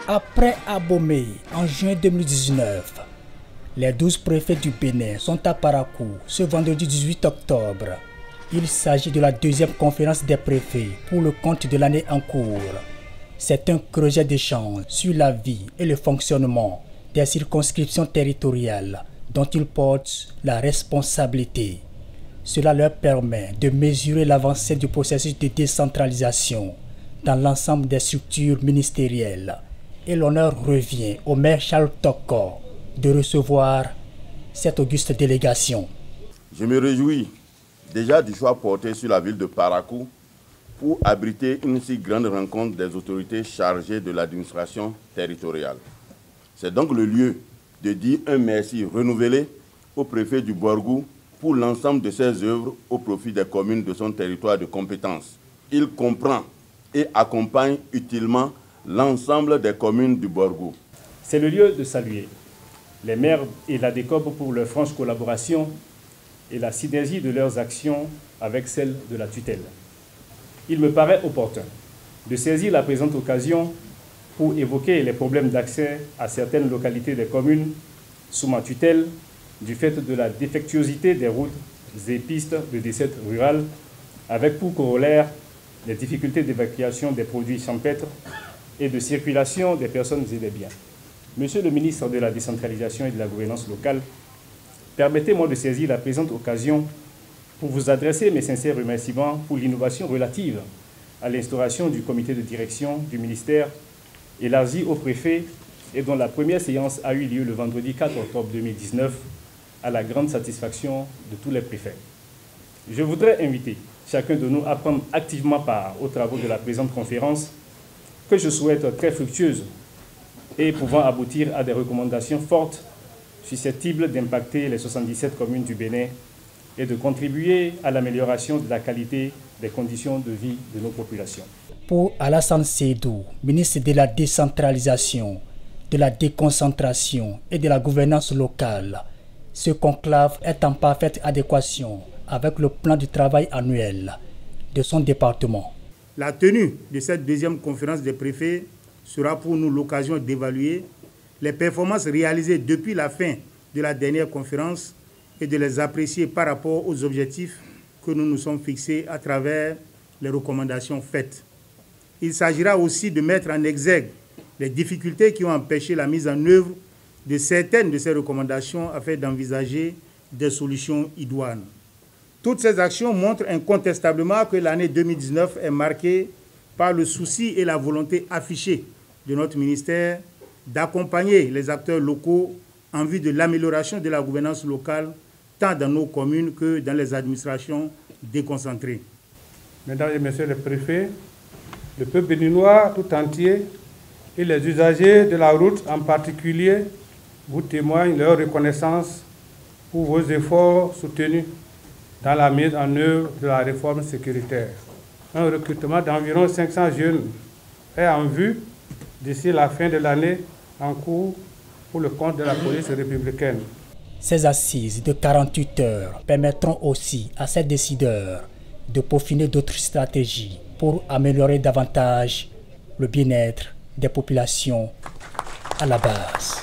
Après Abomey en juin 2019, les 12 préfets du Bénin sont à Parakou ce vendredi 18 octobre. Il s'agit de la deuxième conférence des préfets pour le compte de l'année en cours. C'est un projet d'échange sur la vie et le fonctionnement des circonscriptions territoriales dont ils portent la responsabilité. Cela leur permet de mesurer l'avancée du processus de décentralisation dans l'ensemble des structures ministérielles. Et l'honneur revient au maire Charles Toko de recevoir cette auguste délégation. Je me réjouis déjà du choix porté sur la ville de Parakou pour abriter une si grande rencontre des autorités chargées de l'administration territoriale. C'est donc le lieu de dire un merci renouvelé au préfet du Borgou pour l'ensemble de ses œuvres au profit des communes de son territoire de compétence. Il comprend et accompagne utilement l'ensemble des communes du Borgou. C'est le lieu de saluer les maires et la DECOB pour leur franche collaboration et la synergie de leurs actions avec celle de la tutelle. Il me paraît opportun de saisir la présente occasion pour évoquer les problèmes d'accès à certaines localités des communes sous ma tutelle du fait de la défectuosité des routes et pistes de desserte rurale, avec pour corollaire les difficultés d'évacuation des produits champêtres et de circulation des personnes et des biens. Monsieur le ministre de la Décentralisation et de la Gouvernance locale, permettez-moi de saisir la présente occasion pour vous adresser mes sincères remerciements pour l'innovation relative à l'instauration du comité de direction du ministère élargi au préfet et dont la première séance a eu lieu le vendredi 4 octobre 2019 à la grande satisfaction de tous les préfets. Je voudrais inviter chacun de nous à prendre activement part aux travaux de la présente conférence que je souhaite très fructueuse et pouvant aboutir à des recommandations fortes susceptibles d'impacter les 77 communes du Bénin et de contribuer à l'amélioration de la qualité des conditions de vie de nos populations. Pour Alassane Seydou, ministre de la Décentralisation, de la Déconcentration et de la Gouvernance locale, ce conclave est en parfaite adéquation avec le plan du travail annuel de son département. La tenue de cette deuxième conférence des préfets sera pour nous l'occasion d'évaluer les performances réalisées depuis la fin de la dernière conférence et de les apprécier par rapport aux objectifs que nous nous sommes fixés à travers les recommandations faites. Il s'agira aussi de mettre en exergue les difficultés qui ont empêché la mise en œuvre de certaines de ces recommandations afin d'envisager des solutions idoines. Toutes ces actions montrent incontestablement que l'année 2019 est marquée par le souci et la volonté affichée de notre ministère d'accompagner les acteurs locaux en vue de l'amélioration de la gouvernance locale, tant dans nos communes que dans les administrations déconcentrées. Mesdames et messieurs les préfets, le peuple béninois tout entier et les usagers de la route en particulier vous témoignent leur reconnaissance pour vos efforts soutenus dans la mise en œuvre de la réforme sécuritaire. Un recrutement d'environ 500 jeunes est en vue d'ici la fin de l'année en cours pour le compte de la police républicaine. Ces assises de 48 heures permettront aussi à ces décideurs de peaufiner d'autres stratégies pour améliorer davantage le bien-être des populations à la base.